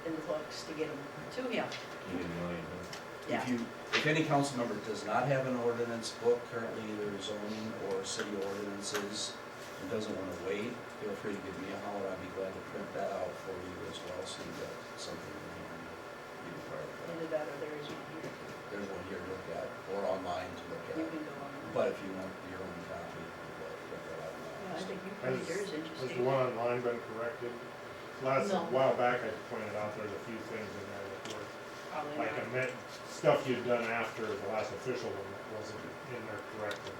H: in the books to get them to him.
K: Keep in mind, huh?
H: Yeah.
B: If if any council member does not have an ordinance book currently, either zoning or city ordinances, and doesn't want to wait, feel free to give me a holler. I'd be glad to print that out for you as well, so you got something in hand. Either part of
H: Either
B: that.
H: that or there is one here.
B: There's one here to look at, or online to look
H: You
B: at.
H: can go on.
B: But if you want your own copy, we'll print that out
H: Yeah,
B: now.
H: I think you probably, yours
G: Has the
H: interesting.
G: one online been corrected? A
H: No.
G: while back, I pointed out there's a few things in there that were,
H: Probably
G: like,
H: not.
G: stuff you'd done after the last official one that wasn't in there correctly.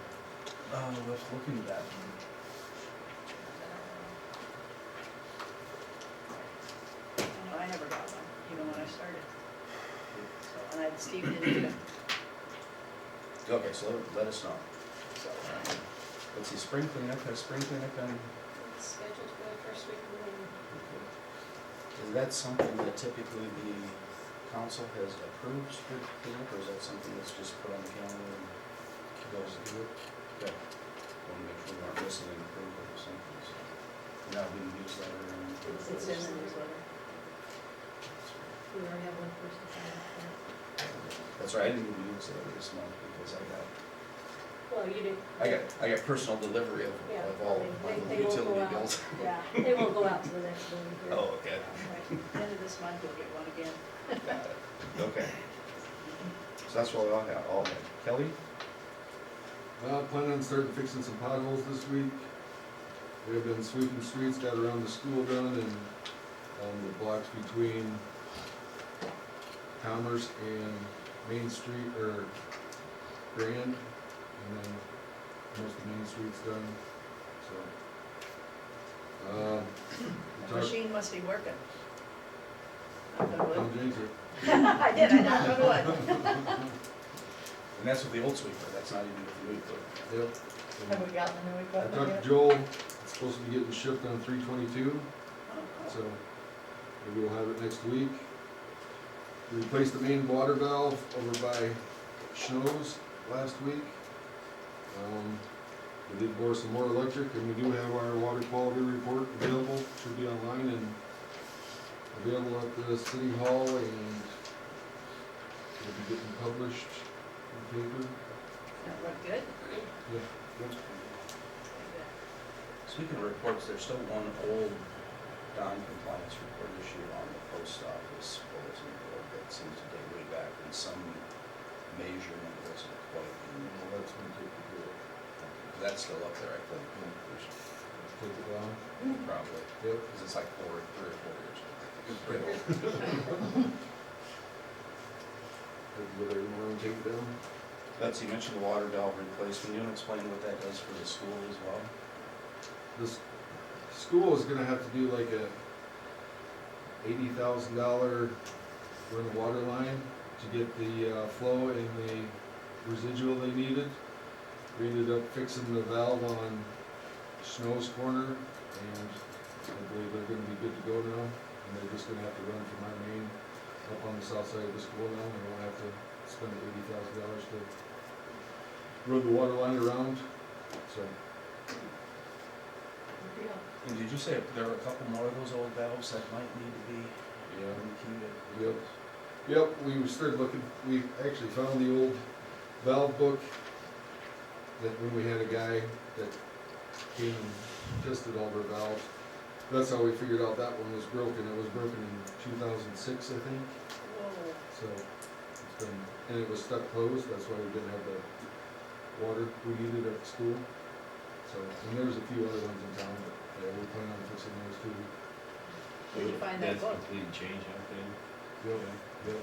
B: Let's look into that.
H: No, I never got one, even when I started. So, and I, Steve didn't either.
B: Okay, so let us know. So, let's see, spring cleanup, has spring cleanup been,
I: It's scheduled for the first week of May.
B: is that something that typically the council has approved spring cleanup, or is that something that's just put on the calendar and goes to do it? Okay. Want to make sure we aren't missing an approval or something, so. Now we can use that or.
H: It's in the newsletter.
I: We already have one person signed up
B: That's right, I didn't even use that this month because
I: for it. Well, you didn't.
B: I got personal delivery
I: Yeah,
B: of all
I: they
B: my
I: won't go
B: utility
I: out.
B: bills.
H: Yeah.
I: They won't go out to the next building here.
B: Oh, okay.
H: Right. End of this month, you'll get one again.
B: Got it. Okay. So that's what I'll have, all that. Kelly?
K: Planning on starting fixing some potholes this week. We have been sweeping streets, got around the school done and the blocks between Commerce and Main Street, or Grand, and then most of Main Street's done, so.
H: The machine must be working. Knock on wood.
K: Don't jinx it.
H: I did, I knocked on wood.
B: And that's with the old sweeper, that's not even with the new equipment.
K: Yep.
H: Have we gotten the new
K: I
H: equipment
K: talked
H: yet?
K: to Joel, it's supposed to be getting shipped on 3/22,
H: Oh,
K: so maybe we'll have it next week. We replaced the main water valve over by Schno's last week. We did bore some more electric, and we do have our water quality report available, should be online and available at the city hall, and it'll be getting published in the paper.
H: That look good?
K: Yeah.
B: Speaking of reports, there's still one old non-compliance report issued on the post office bulletin board that seems to date way back when some measurement wasn't quite in.
K: Well, that's when people do it.
B: That's still up there, I think.
K: Take it down.
B: Probably,
K: Yep.
B: because it's like 3 or 4 years old. It's pretty old.
K: Whether you want to take it down.
B: Betsy, you mentioned the water valve replacement. You want to explain what that does for the school as well?
K: This school is gonna have to do like a $80,000 run of water line to get the flow and the residual they needed. We ended up fixing the valve on Snow's corner, and I believe they're gonna be good to go now. And they're just gonna have to run from our main up on the south side of the school now. We won't have to spend $80,000 to run the water line around, so.
I: Good deal.
B: And did you say there are a couple more of those old valves that might need to be
K: Yeah.
B: rekeyed?
K: Yep, we started looking, we actually found the old valve book that when we had a guy that came and tested all of our valves. That's how we figured out that one was broken. It was broken in 2006, I think.
H: Whoa.
K: So it's been, and it was stuck closed, that's why we didn't have the water we needed at the school. So, and there's a few other ones in town, but yeah, we plan on fixing those too.
H: Where'd you find that book?
K: complete change out there. Yep, yep.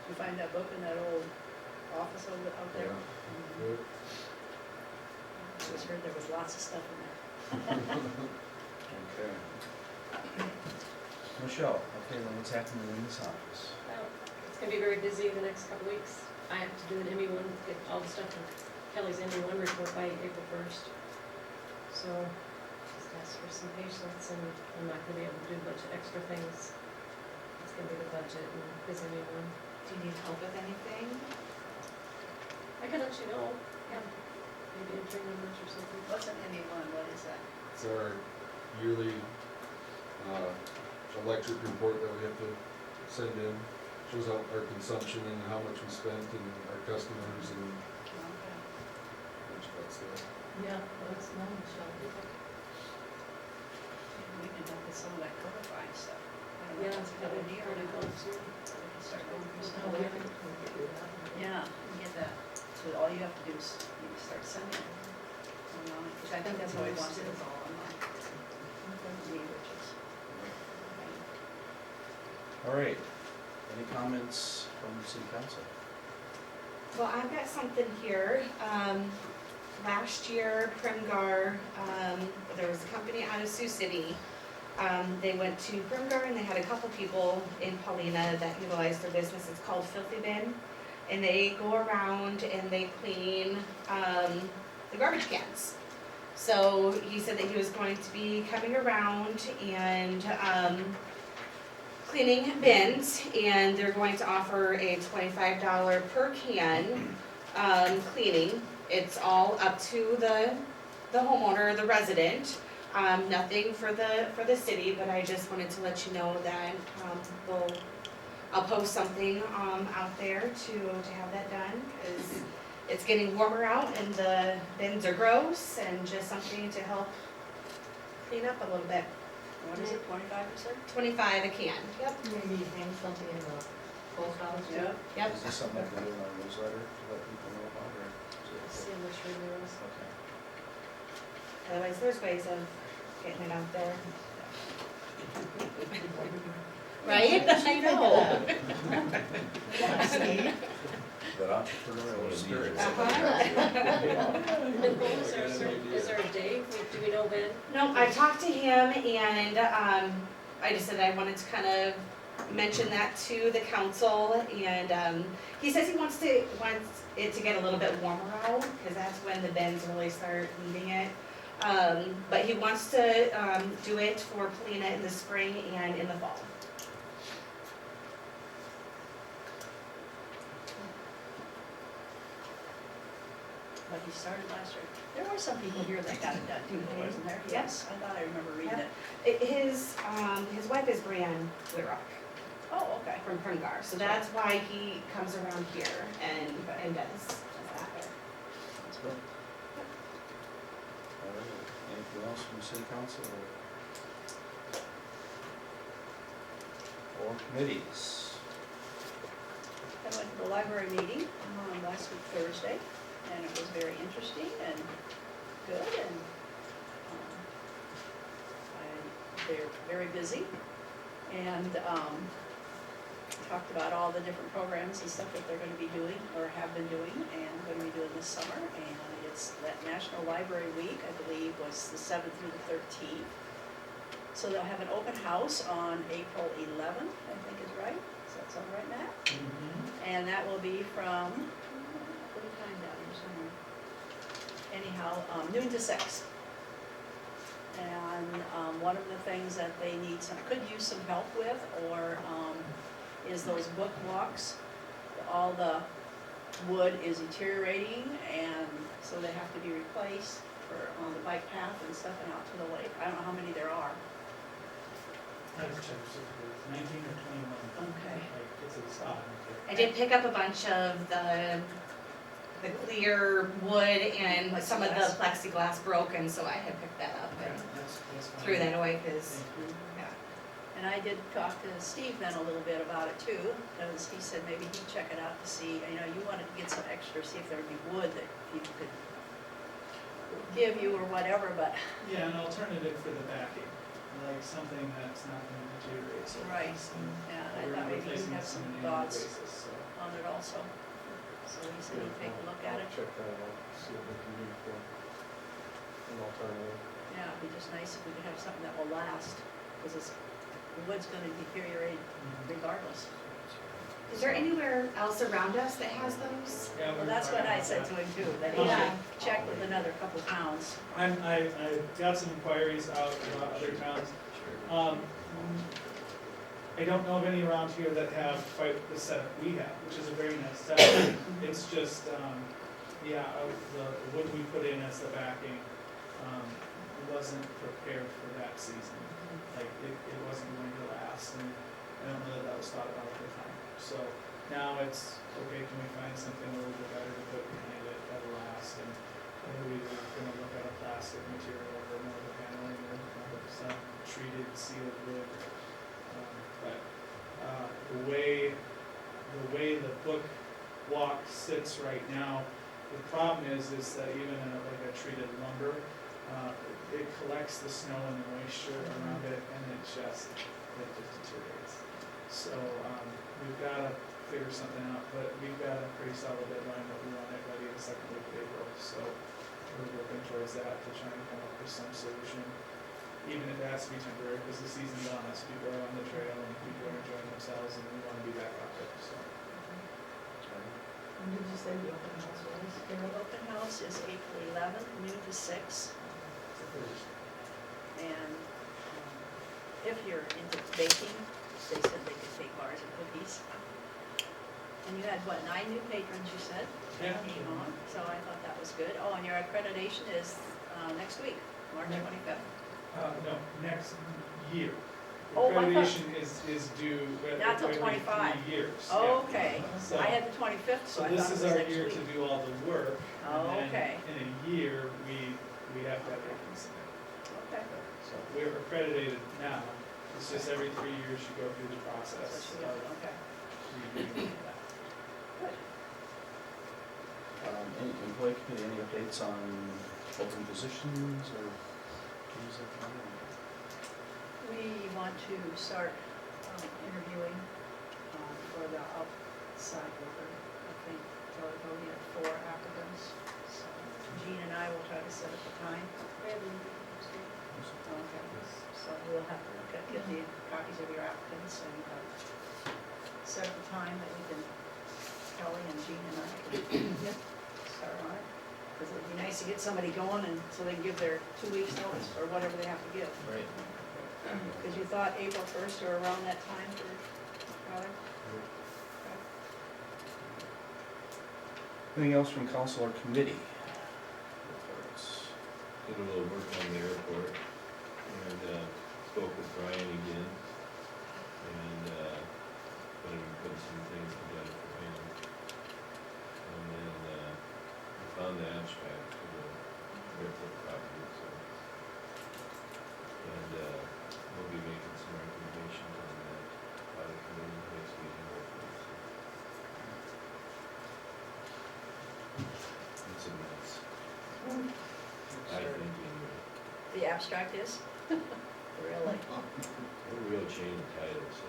H: Did you find that book in that old office out there?
K: Yeah. Yep.
H: I just heard there was lots of stuff in there.
B: Okay. Michelle, okay, then what's happening in this office?
I: Well, it's gonna be very busy the next couple weeks. I have to do an ME1, get all the stuff from Kelly's ME1 report by April 1st. So, just ask for some patience, and I'm not gonna be able to do a bunch of extra things. It's gonna be the budget and his ME1.
D: Do you need help with anything?
I: I can let you know, yeah, maybe entering numbers or something.
H: What's an ME1, what is that?
K: It's our yearly electric report that we have to send in. shows out our consumption and how much we spent and our customers and much of that stuff.
H: Yeah, that's no, Michelle. We can look at some of that codifying stuff. I don't know
I: Yeah,
H: if it's
I: that would be
H: here
I: pretty
H: or
I: cool
H: not.
I: too.
H: So we can start going through some
I: Oh,
H: of
I: yeah.
H: that. Yeah, and get that, so all you have to do is you start sending it online, because I think that's how he wants it, is all online. Me, which is.
B: All right, any comments from the city council?
D: Well, I've got something here. Last year, Primgar, there was a company out of Sioux City. They went to Primgar and they had a couple people in Paullina that utilized their business. It's called Filthy Bin. And they go around and they clean the garbage cans. So he said that he was going to be coming around and cleaning bins, and they're going to offer a $25 per can cleaning. It's all up to the homeowner, the resident. Nothing for the city, but I just wanted to let you know that I'll post something out there to have that done, because it's getting warmer out and the bins are gross, and just something to help clean up a little bit.
H: What is it, 25 you said?
D: 25 a can, yep.
H: Maybe hang something in the post office?
D: Yep.
B: Is this something I can do in our newsletter to let people know about, or?
I: See how much room there is.
B: Okay.
D: Otherwise, there's ways of getting it out there. Right? I know.
B: That entrepreneurial spirit.
I: Nicole, is there a day, do we know when?
D: No, I talked to him, and I just said I wanted to kind of mention that to the council, and he says he wants it to get a little bit warmer out, because that's when the bins really start needing it. But he wants to do it for Paullina in the spring and in the fall.
H: But he started last year. There were some people here that got it done too, wasn't there? Yes, I thought I remember reading it.
D: His wife is Brianne Whitrock
H: Oh, okay.
D: from Primgar, so that's why he comes around here and does that.
B: That's good. All right, anything else from the city council or committees?
H: I went to the library meeting last week Thursday, and it was very interesting and good, and they're very busy, and talked about all the different programs and stuff that they're going to be doing or have been doing and going to be doing this summer. And it's that National Library Week, I believe, was the 7th through the 13th. So they'll have an open house on April 11th, I think is right. Does that sound right, Matt? And that will be from, what do you find down here somewhere? Anyhow, noon to 6. And one of the things that they could use some help with, or is those book walks. All the wood is deteriorating, and so they have to be replaced on the bike path and stuff and out to the lake. I don't know how many there are.
M: I've checked, so it's 19 or 21.
H: Okay.
M: Like, it's a spot.
D: I did pick up a bunch of the clear wood, and some of the plexiglass broken, so I had picked that up
M: Okay,
D: and
M: that's fine.
D: threw that away, because,
M: Thank you.
D: yeah.
H: And I did talk to Steve then a little bit about it too, because he said maybe he'd check it out to see, you wanted to get some extra, see if there would be wood that people could give you or whatever, but.
M: Yeah, an alternative for the backing, like something that's not going to deteriorate so
H: Right.
M: fast.
H: Yeah,
M: We're
H: I thought maybe
M: replacing
H: you'd have
M: this on
H: some
M: an annual
H: thoughts
M: basis, so.
H: on it also. So he said he'd take a look at it.
K: Check that out, see what we can do for an alternative.
H: Yeah, it'd be just nice if we could have something that will last, because the wood's gonna deteriorate regardless.
D: Is there anywhere else around us that has those?
M: Yeah,
H: Well,
M: we're
H: that's what I
M: talking
H: said
M: about
H: to him too, that
D: Yeah.
H: he should check with another couple towns.
M: that. I got some inquiries out about other towns. I don't know of any around here that have quite the setup we have, which is a very nice setup. It's just, the wood we put in as the backing wasn't prepared for that season. Like, it wasn't going to last, and I don't know that was thought about at the time. So now it's, okay, can we find something a little bit better to put behind it that'll last? And whether we were gonna look at a plastic material or more of a paneling or some treated sealed wood. But the way the book walk sits right now, the problem is that even in like a treated lumber, it collects the snow and the moisture around it, and it just deteriorates. So we've got to figure something out, but we've got a pretty solid deadline that we want it ready the second week of April. So we're working towards that to try and come up with some solution, even if it has to be temporary, because the season's on us. People are on the trail and people are enjoying themselves, and we want to be back out there. So.
H: When did you say the open house was? The open house is April 11th, noon to 6. And if you're into baking, they said they could take bars of cookies. And you had, what, 9 new patrons, you said?
M: Yeah.
H: Came on, so I thought that was good. Oh, and your accreditation is next week, March 25th.
M: No, next year.
H: Oh, I thought-
M: Accreditation is due
H: Not till
M: every
H: 25.
M: 3 years.
H: Oh,
M: yeah.
H: okay.
M: So-
H: I had the 25th, so
M: So
H: I
M: this
H: thought it
M: is
H: was
M: our
H: next
M: year
H: week.
M: to do all the work.
H: Oh,
M: and then
H: okay.
M: in a year, we have to have everything submitted.
H: Okay.
M: So we're accredited now. It's just every 3 years you go through the process
H: So she got it,
M: of
H: okay.
M: redoing that.
H: Good.
B: Any employee committee, any updates on open positions or things like that?
H: We want to start interviewing for the outside worker. I think we have 4 applicants. So Jean and I will try to set up a time. Okay, so we'll have to look at, get the copies of your applicants and set up a time that we can, Kelly and Jean and I can start on it. Because it would be nice to get somebody going and so they can give their 2 weeks notice or whatever they have to give.
B: Right.
H: Because you thought April 1st or around that time for Tyler?
B: Anything else from council or committee? Reports.
N: Did a little work on the airport and spoke with Brian again and put some things together for him. And then I found the abstract for the airport property, so. And we'll be making some recommendations on that by the committee next meeting, hopefully. So. It's a mess. I think anyway.
H: The abstract is? Really?
N: A real change of title, so.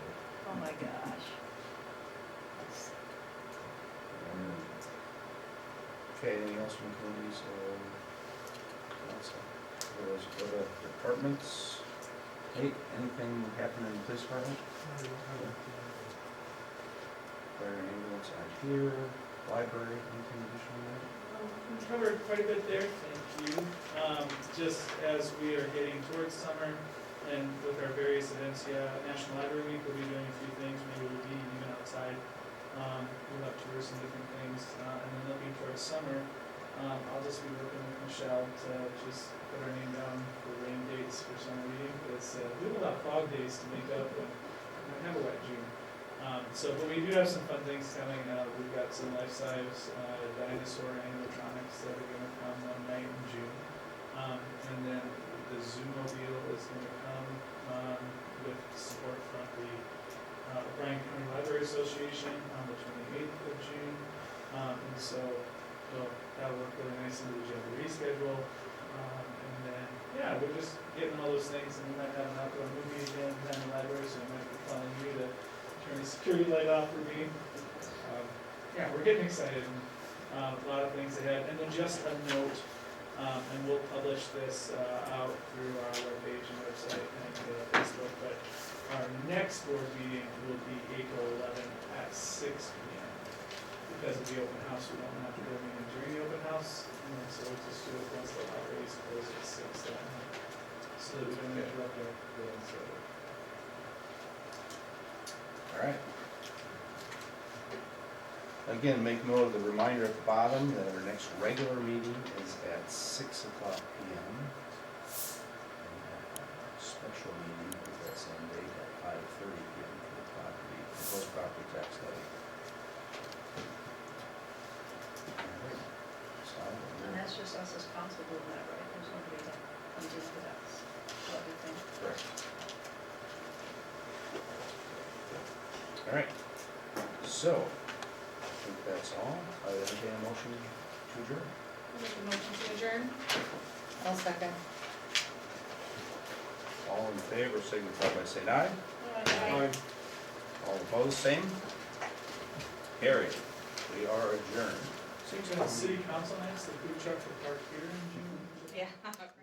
H: Oh my gosh.
B: Okay, anything else from committees or council? Otherwise, go to departments. Hey, anything happening in the police department? Fire and ambulance out here, library, anything additional there?
M: We covered quite a bit there, thank you. Just as we are heading towards summer and with our various events, National Library Week, we'll be doing a few things, maybe we'll be even outside. We'll have tours and different things, and then looking towards summer, I'll just be working with Michelle to just put our name down for rain dates for summer reading, because we have a lot of fog days to make up and we might have a wet June. But we do have some fun things coming. We've got some life-size dinosaur animatronics that are going to come one night in June. And then the Zoomobile is going to come with support from the Bryan County Library Association on the 28th of June. And so that'll work really nice into the Jamboree schedule. And then, we're just getting all those things, and we might have an outdoor movie again down in the library, so I might be calling you to turn the security light off for me. We're getting excited, and a lot of things ahead. And then just a note, and we'll publish this out through our webpage and website and Facebook, but our next board meeting will be April 11th at 6 p.m. Because of the open house, we don't have to go in during the open house, and so we'll just do it once the library is closed at 6 that night, so that we don't interrupt our building schedule.
B: All right. Again, make note of the reminder at the bottom that our next regular meeting is at 6 o'clock p.m. And our special meeting is that same date at 5:30 p.m. for the property, proposed property property tax levy. Alright, so,
H: And that's just us as council doing that, right? There's nobody that comes into that levy thing.
B: correct. Alright, so, I think that's all. I entertain a motion to adjourn.
D: Make a motion to adjourn?
C: I'll second.
B: All in favor, signify by saying aye.
L: Aye.
B: All opposed, same. Carried. We are adjourned.
M: So to the city council next, the food truck for Park here in June.
D: Yeah.